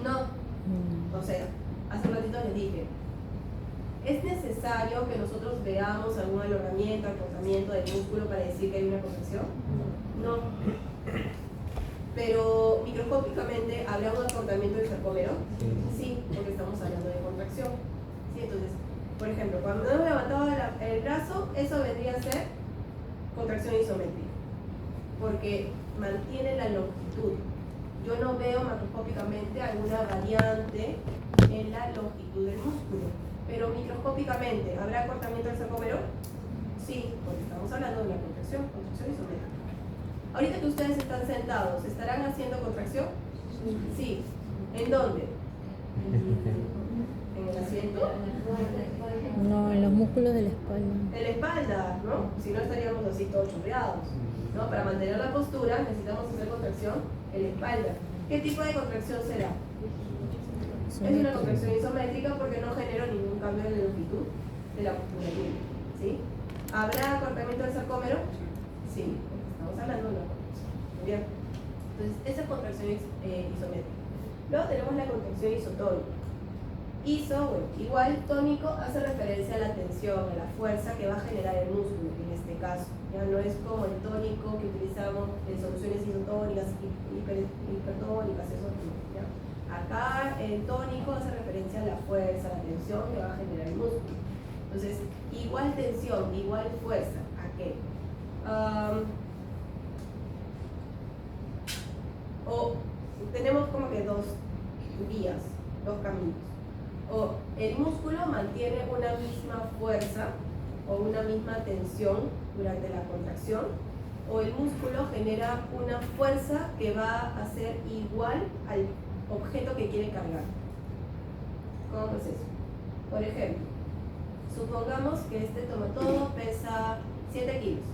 No. O sea, hace un ratito les dije, ¿es necesario que nosotros veamos algún alargamiento, acortamiento del músculo para decir que hay una contracción? No. Pero microscópicamente, ¿habrá un acortamiento del sarcómero? Sí, porque estamos hablando de contracción. ¿Sí? Entonces, por ejemplo, cuando hemos levantado el brazo, eso vendría a ser contracción isométrica, porque mantiene la longitud. Yo no veo macroscópicamente alguna variante en la longitud del músculo, pero microscópicamente, ¿habrá acortamiento del sarcómero? Sí, porque estamos hablando de una contracción isométrica. Ahorita que ustedes están sentados, ¿estarán haciendo contracción? Sí. ¿En dónde? ¿En el asiento? No, en los músculos de la espalda. En la espalda, ¿no? Si no estaríamos así todos chorreados, ¿no? Para mantener la postura necesitamos hacer contracción en la espalda. ¿Qué tipo de contracción será? Es una contracción isométrica porque no genera ningún cambio de longitud de la musculatura, ¿sí? ¿Habrá acortamiento del sarcómero? Sí, porque estamos hablando de una contracción. Muy bien. Entonces, esa es contracción isométrica. Luego tenemos la contracción isotónica. Iso, bueno, igual tónico hace referencia a la tensión, a la fuerza que va a generar el músculo, en este caso. Ya no es como el tónico que utilizamos en soluciones isotónicas, hipertónicas, eso no, ¿ya? Acá el tónico hace referencia a la fuerza, a la tensión que va a generar el músculo. Entonces, igual tensión, igual fuerza. ¿A qué? Tenemos como que dos vías, dos caminos. O el músculo mantiene una misma fuerza o una misma tensión durante la contracción, o el músculo genera una fuerza que va a ser igual al objeto que quiere cargar. ¿Cómo es eso? Por ejemplo, supongamos que este tomatodo pesa 7 kilos.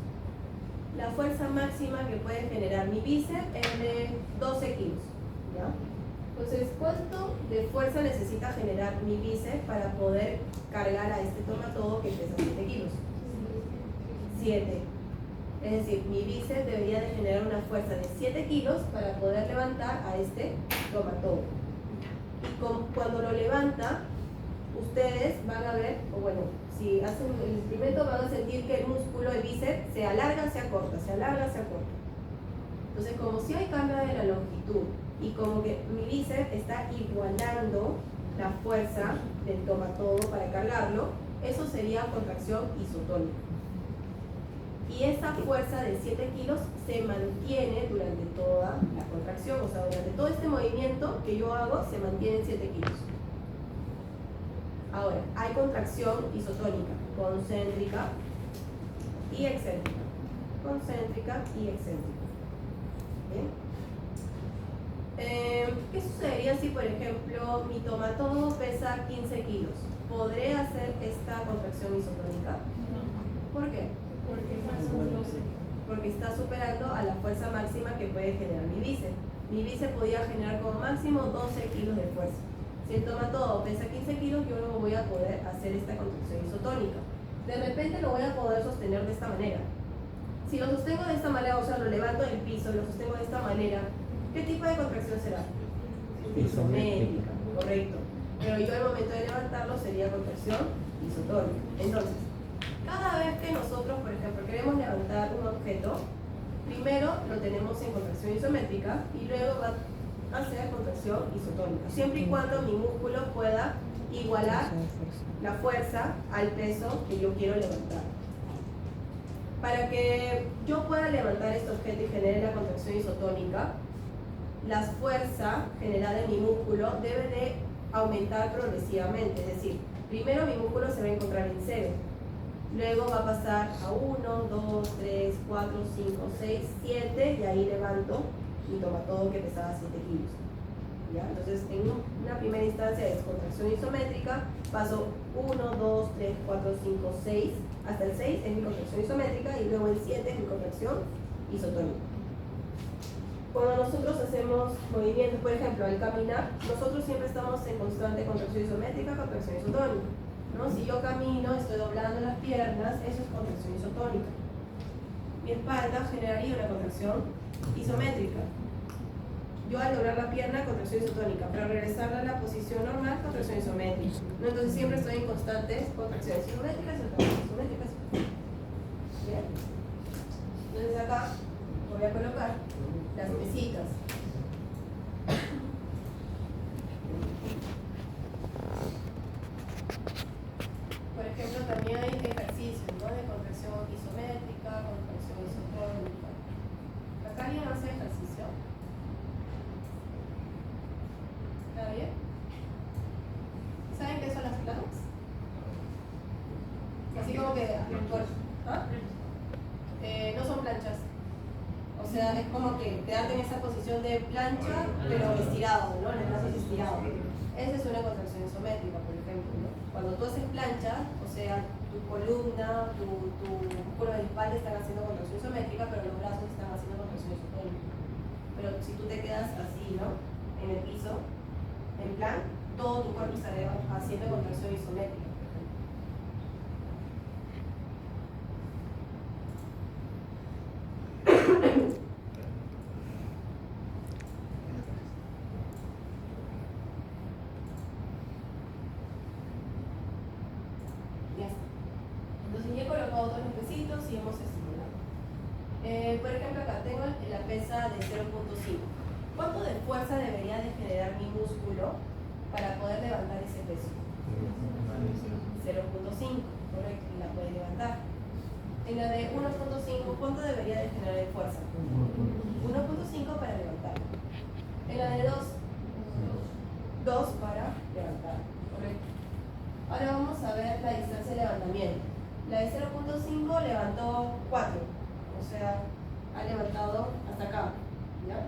La fuerza máxima que puede generar mi bíceps es de 12 kilos, ¿ya? Entonces, ¿cuánto de fuerza necesita generar mi bíceps para poder cargar a este tomatodo que pesa 7 kilos? 7. Es decir, mi bíceps debería de generar una fuerza de 7 kilos para poder levantar a este tomatodo. Y cuando lo levanta, ustedes van a ver, o bueno, si hacen el experimento van a sentir que el músculo, el bíceps, se alarga, se acorta, se alarga, se acorta. Entonces, como si hay cambio de la longitud y como que mi bíceps está igualando la fuerza del tomatodo para cargarlo, eso sería contracción isotónica. Y esa fuerza de 7 kilos se mantiene durante toda la contracción, o sea, durante todo este movimiento que yo hago se mantiene en 7 kilos. Ahora, hay contracción isotónica, concéntrica y excéntrica. Concéntrica y excéntrica. ¿Bien? ¿Qué sucedería si, por ejemplo, mi tomatodo pesa 15 kilos? ¿Podré hacer esta contracción isotónica? ¿Por qué? Porque está superando a la fuerza máxima que puede generar mi bíceps. Mi bíceps podía generar como máximo 12 kilos de fuerza. Si el tomatodo pesa 15 kilos, yo no voy a poder hacer esta contracción isotónica. De repente lo voy a poder sostener de esta manera. Si lo sostengo de esta manera, o sea, lo levanto del piso, lo sostengo de esta manera, ¿qué tipo de contracción será? Isométrica, correcto. Pero yo al momento de levantarlo sería contracción isotónica. Entonces, cada vez que nosotros, por ejemplo, queremos levantar un objeto, primero lo tenemos en contracción isométrica y luego va a ser contracción isotónica, siempre y cuando mi músculo pueda igualar la fuerza al peso que yo quiero levantar. Para que yo pueda levantar este objeto y genere la contracción isotónica, la fuerza generada en mi músculo debe de aumentar progresivamente, es decir, primero mi músculo se va a encontrar en 0, luego va a pasar a 1, 2, 3, 4, 5, 6, 7 y ahí levanto mi tomatodo que pesaba 7 kilos. ¿Ya? Entonces, en una primera instancia es contracción isométrica, paso 1, 2, 3, 4, 5, 6, hasta el 6 es mi contracción isométrica y luego el 7 es mi contracción isotónica. Cuando nosotros hacemos movimientos, por ejemplo, al caminar, nosotros siempre estamos en constante contracción isométrica, contracción isotónica, ¿no? Si yo camino, estoy doblando las piernas, eso es contracción isotónica. Mi espalda generaría una contracción isométrica. Yo al doblar la pierna, contracción isotónica, pero al regresarla a la posición normal, contracción isométrica, ¿no? Entonces siempre estoy en constantes contracciones isométricas, isométricas. ¿Bien? Entonces acá voy a colocar las mesitas. Por ejemplo, también hay ejercicios, ¿no? De contracción isométrica, contracción isotónica. ¿Acá alguien hace ejercicio? ¿Está bien? ¿Saben qué son las planks? Así como que... ¿Ah? No son planchas. O sea, es como que quedarte en esa posición de plancha, pero estirado, ¿no? En el brazo estirado. Esa es una contracción isométrica, por ejemplo, ¿no? Cuando tú haces plancha, o sea, tu columna, tu músculo de la espalda están haciendo contracción isométrica, pero los brazos están haciendo contracción isotónica. Pero si tú te quedas así, ¿no? En el piso, en plan, todo tu cuerpo estaría haciendo contracción isométrica. Ya está. Entonces ya he colocado todos los pesitos y hemos estimulado. Por ejemplo, acá tengo la pesa de 0.5. ¿Cuánto de fuerza debería de generar mi músculo para poder levantar ese peso? 0.5, correcto, y la puede levantar. En la de 1.5, ¿cuánto debería de generar de fuerza? 1.5 para levantar. En la de 2, 2 para levantar, correcto. Ahora vamos a ver la distancia de levantamiento. La de 0.5 levantó 4, o sea, ha levantado hasta acá, ¿ya?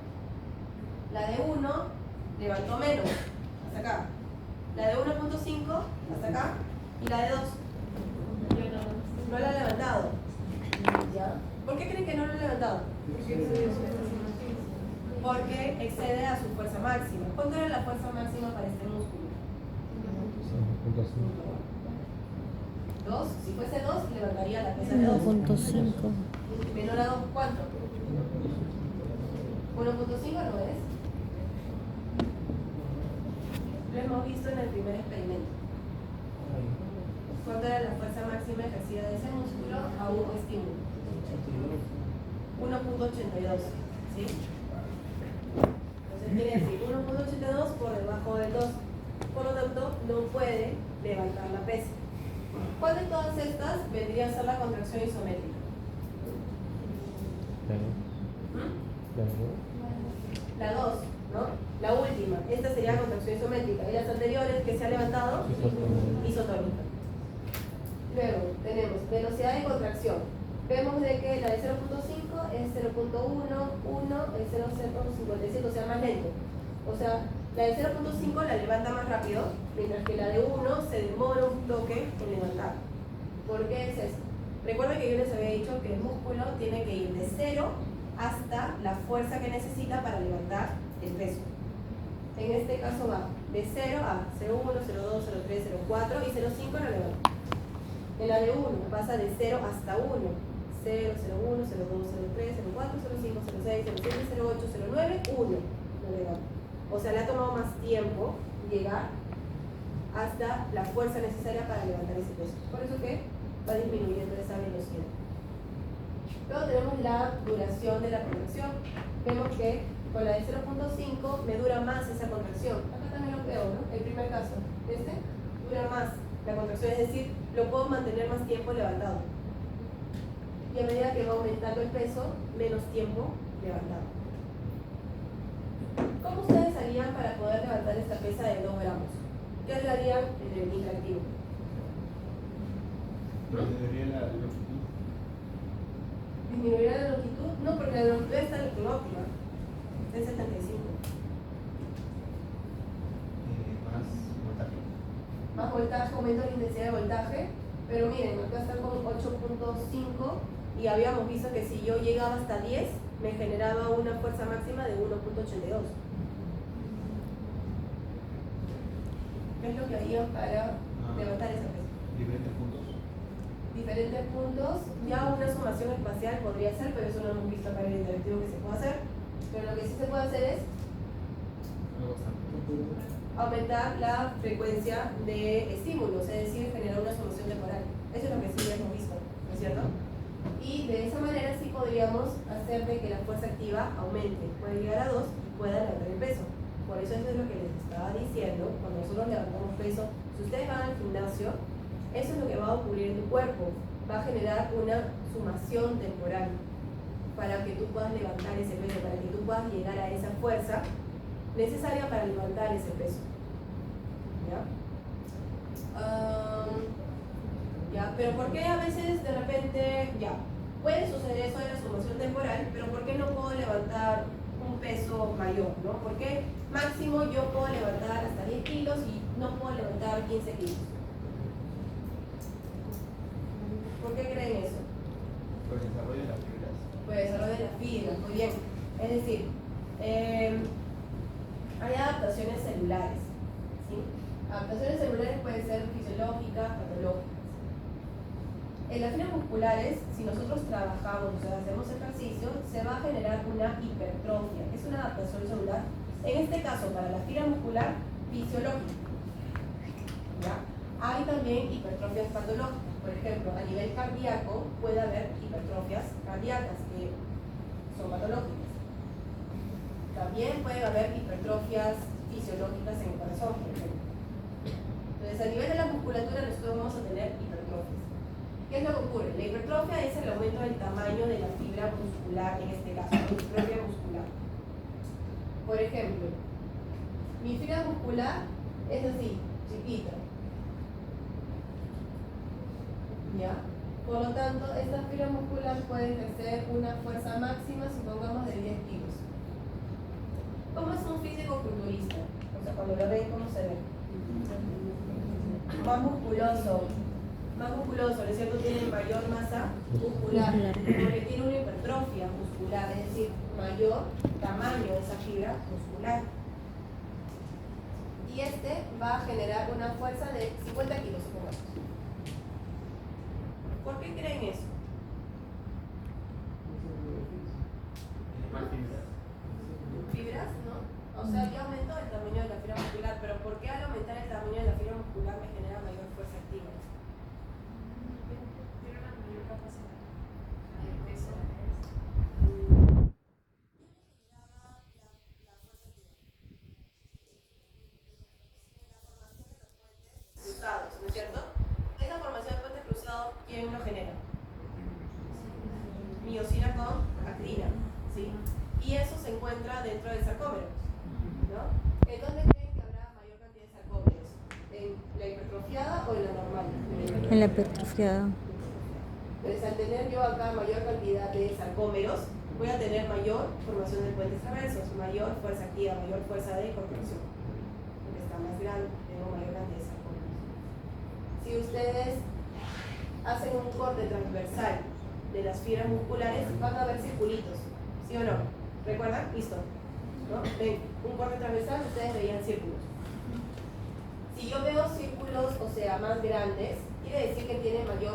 La de 1 levantó menos, hasta acá. La de 1.5 hasta acá. Y la de 2 no la ha levantado. ¿Ya? ¿Por qué creen que no lo ha levantado? Porque excede a su fuerza máxima. ¿Cuánto era la fuerza máxima para este músculo? 2. Si fuese 2, levantaría la pesa de 2. 1.5. Menor a 2, ¿cuánto? 1.5 no es. Lo hemos visto en el primer experimento. ¿Cuánto era la fuerza máxima ejercida de ese músculo a un estímulo? 1.82, ¿sí? Entonces quiere decir 1.82 por debajo del 2. Por lo tanto, no puede levantar la pesa. ¿Cuál de todas estas vendría a ser la contracción isométrica? La 2, ¿no? La última. Esta sería contracción isométrica. Y las anteriores que se ha levantado, isotónica. Luego tenemos velocidad de contracción. Vemos de que la de 0.5 es 0.1, 1, es 0.57, o sea, más lento. O sea, la de 0.5 la levanta más rápido, mientras que la de 1 se demora un toque en levantar. ¿Por qué es eso? Recuerden que yo les había dicho que el músculo tiene que ir de 0 hasta la fuerza que necesita para levantar el peso. En este caso va de 0 a 0.1, 0.2, 0.3, 0.4 y 0.5 la levanta. En la de 1 pasa de 0 hasta 1. 0, 0, 1, 0, 2, 0, 3, 0, 4, 0, 5, 0, 6, 0, 7, 0, 8, 0, 9, 1. Lo levanta. O sea, le ha tomado más tiempo llegar hasta la fuerza necesaria para levantar ese peso. Por eso que va disminuyendo esa velocidad. Luego tenemos la duración de la contracción. Vemos que con la de 0.5 me dura más esa contracción. Acá también lo veo, ¿no? El primer caso. Este dura más la contracción, es decir, lo puedo mantener más tiempo levantado. Y a medida que va aumentando el peso, menos tiempo levantado. ¿Cómo ustedes harían para poder levantar esta pesa de 2 gramos? ¿Qué harían en el interactivo? ¿Disminuiría la longitud? ¿Disminuiría la longitud? No, porque la longitud está en la óptima. Está en 75. Más voltaje. Más voltaje, aumento la intensidad de voltaje. Pero miren, acá está con 8.5 y habíamos visto que si yo llegaba hasta 10, me generaba una fuerza máxima de 1.82. ¿Qué es lo que harían para levantar esa pesa? Diferentes puntos. Diferentes puntos, ya una sumación espacial podría ser, pero eso no hemos visto acá en el interactivo que se puede hacer. Pero lo que sí se puede hacer es aumentar la frecuencia de estímulos, es decir, generar una solución temporal. Eso es lo que sí ya hemos visto, ¿no es cierto? Y de esa manera sí podríamos hacer de que la fuerza activa aumente, puede llegar a 2 y pueda levantar el peso. Por eso es lo que les estaba diciendo, cuando nosotros levantamos peso, si ustedes van al gimnasio, eso es lo que va a ocurrir en tu cuerpo, va a generar una sumación temporal para que tú puedas levantar ese peso, para que tú puedas llegar a esa fuerza necesaria para levantar ese peso. ¿Ya? ¿Ya? Pero ¿por qué a veces de repente, ya, puede suceder eso de la sumación temporal, pero ¿por qué no puedo levantar un peso mayor? ¿No? ¿Por qué máximo yo puedo levantar hasta 10 kilos y no puedo levantar 15 kilos? ¿Por qué creen eso? Por el desarrollo de las fibras. Por el desarrollo de las fibras, muy bien. Es decir, hay adaptaciones celulares, ¿sí? Adaptaciones celulares pueden ser fisiológicas, patológicas. En las fibras musculares, si nosotros trabajamos, o sea, hacemos ejercicio, se va a generar una hipertrofia, que es una adaptación celular. En este caso, para la fibra muscular, fisiológica. ¿Ya? Hay también hipertrofias patológicas. Por ejemplo, a nivel cardíaco puede haber hipertrofias cardíacas que son patológicas. También puede haber hipertrofias fisiológicas en el corazón, por ejemplo. Entonces, a nivel de la musculatura nosotros vamos a tener hipertrofias. ¿Qué es lo que ocurre? La hipertrofia es el aumento del tamaño de la fibra muscular, en este caso, la hipertrofia muscular. Por ejemplo, mi fibra muscular es así, chiquita. ¿Ya? Por lo tanto, esta fibra muscular puede ejercer una fuerza máxima, supongamos, de 10 kilos. ¿Cómo es un físico-culturista? O sea, cuando lo ven, ¿cómo se ve? Más musculoso, ¿no es cierto? Tiene mayor masa muscular, porque tiene una hipertrofia muscular, es decir, mayor tamaño de esa fibra muscular. Y este va a generar una fuerza de 50 kilos, supongamos. ¿Por qué creen eso? pero ¿por qué al aumentar el tamaño de la fibra muscular me genera mayor fuerza activa? Tiene una mayor capacidad, mayor peso. Cruzados, ¿no es cierto? Esa formación de puente cruzado, ¿quién lo genera? Miosina con actina, ¿sí? Y eso se encuentra dentro del sarcómero, ¿no? ¿En dónde creen que habrá mayor cantidad de sarcómeros? ¿En la hipertrofiada o en la normal? En la hipertrofiada. Entonces, al tener yo acá mayor cantidad de sarcómeros, voy a tener mayor formación de puentes traversos, mayor fuerza activa, mayor fuerza de contracción. Porque está más grande, tengo mayor cantidad de sarcómeros. Si ustedes hacen un corte transversal de las fibras musculares, van a ver circulitos, ¿sí o no? ¿Recuerdan? Listo. ¿No? Ven, un corte transversal, ustedes veían círculos. Si yo veo círculos, o sea, más grandes, quiere decir que tiene mayor